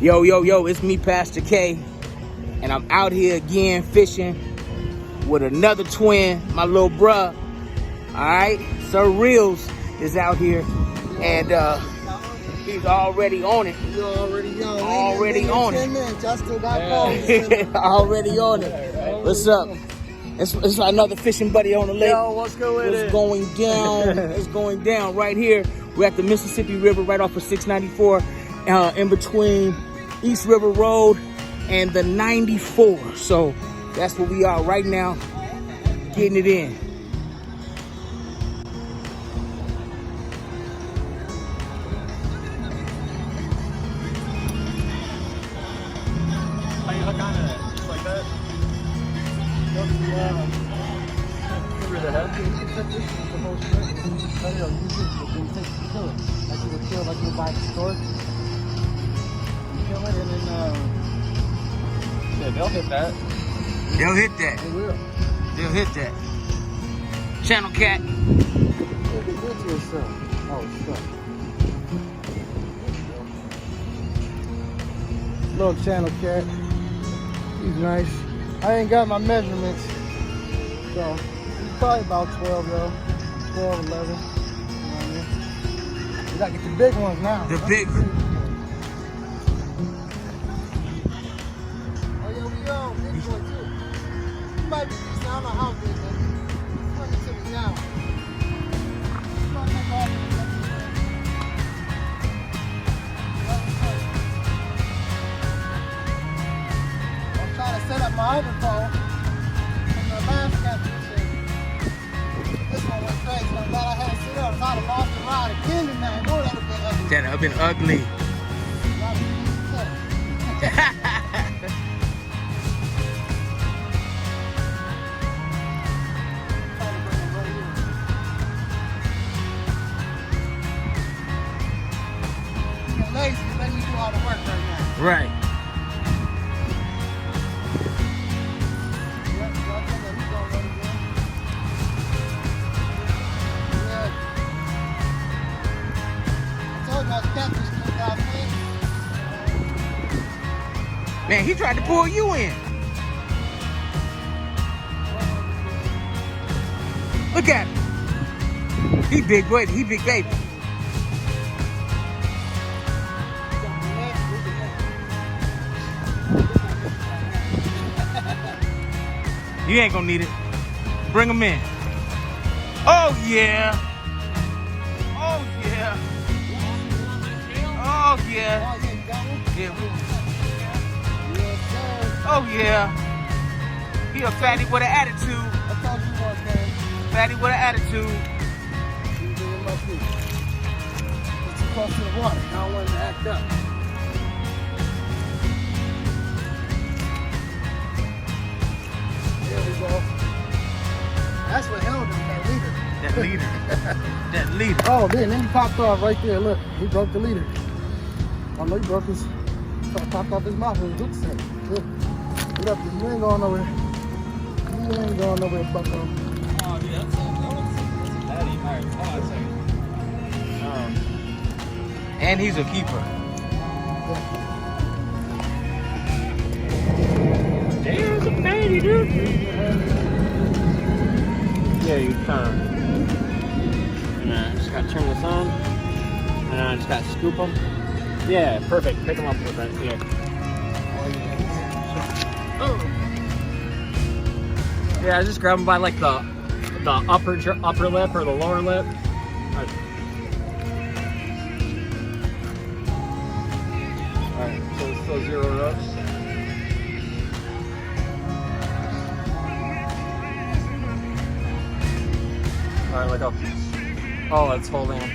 Yo, it's me, Pastor K, and I'm out here again fishing with another twin, my little bruh. Alright, Sir Reels is out here, and he's already on it. You're already on it. Already on it. 10 minutes. Y'all still got balls. Already on it. What's up? It's another fishing buddy on the lake. Yo, what's good with it? It's going down. It's going down right here. We're at the Mississippi River, right off of 694, in between East River Road and the 94. So that's where we are right now, getting it in. How you hook onto that? Just like that? Over the head? Like you would feel like you would buy at the store. You kill it and then Yeah, they'll hit that. They'll hit that. they will. They'll hit that. Channel Cat. It'll be good to yourself. Oh, stuff. Little channel cat. He's nice. I ain't got my measurements. So he's probably about 12 though. 12, 11. You know what I mean? You gotta get the big ones now. The big. Oh yeah, we big boy too. He might be decent. I don't know how big, but he's coming to me now. He's gonna take off in a second. I'm trying to set up my other phone from the last capture. This one went crazy. I'm glad I had to sit up. I'd have lost the ride again tonight. Boy, that would have been ugly. That'd have been ugly. Lazy, letting you do all the work right now. Right. Man, he tried to pull you in. Look at him. He big boy. He big baby. You ain't gonna need it. Bring him in. Oh yeah. Oh yeah. Oh yeah. Yeah. Oh yeah. He a fatty with an attitude. Fatty with an attitude. It's too close to the water. I don't want him to act up. There we go. That's what held him, that leader. That leader. That leader. Oh man, then he popped off right there. Look, he broke the leader. I know he broke his, popped off his mouth with his hook set. Good. Get up, you ain't going nowhere. You ain't going nowhere, bucko. Oh, yeah, that's a fatty. Alright, hold on a second. And he's a keeper. There's a fatty, dude. Yeah, you turn. And I just gotta turn this on. And I just gotta scoop them. Yeah, perfect. Pick them up with that. Yeah. Oh. Yeah, I just grab them by like the upper lip or the lower lip. Alright, so it's still 0 reps. Alright, let go. Oh, that's holding him.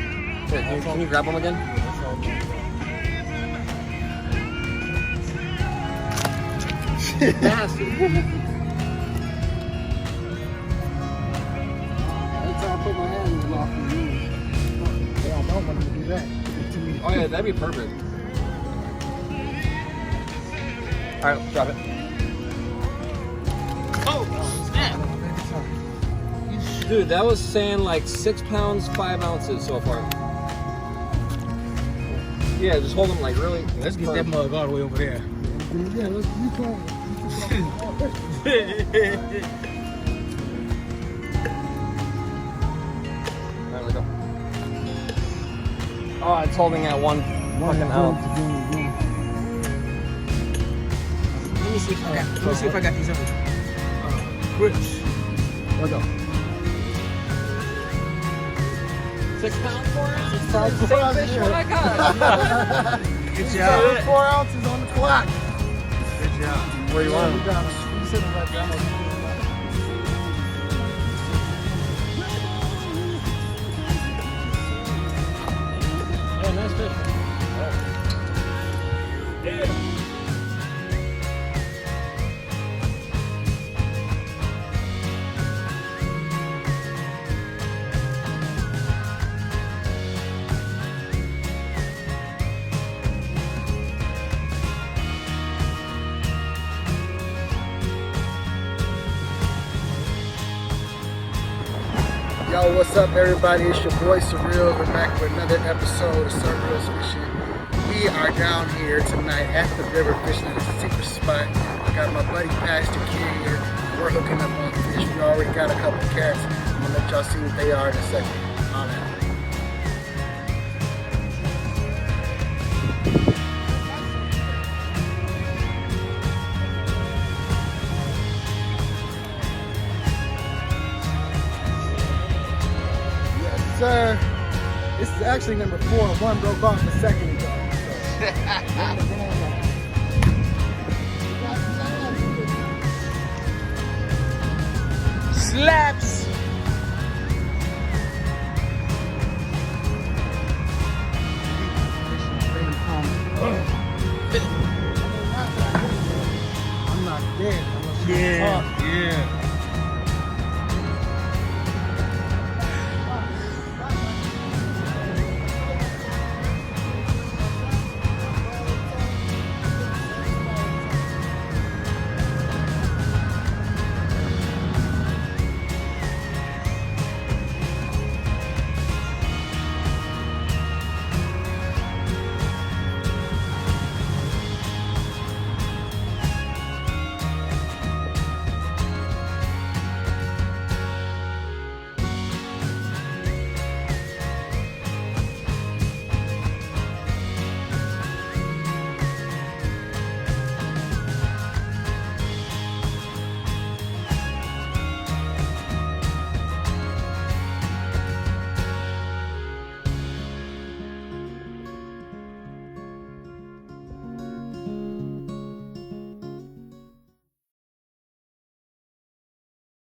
Here, can you grab him again? Nasty. That's how I put my hand in the lock and use. Yeah, I don't want him to do that. Oh yeah, that'd be perfect. Alright, drop it. Oh, snap. Dude, that was saying like 6 pounds, 5 ounces so far. Yeah, just hold them like really. Let's get that mug all the way over there. Yeah, let's There we go. Oh, it's holding at one fucking ounce. Let me see if I got these other grips. Let's go. 6 pounds, 4 ounces? Size 4 Same ounces. fish, what I got? Good So job. 4 ounces on the clock. Good job. Where you want You them? got him. You said it right down. Oh, nice fish. Yo, what's up, everybody? It's your boy Surreal. We're back with another episode of Surreal's Fishing. We are down here tonight at the river fishing at a secret spot. I got my buddy Pastor K here. We're hooking up on fish. We already got a couple cats. I'm gonna let y'all see what they are in a second. Holla at 'em. Sir, this is actually number 4. One broke off a second ago. Slaps. I'm not dead. Yeah.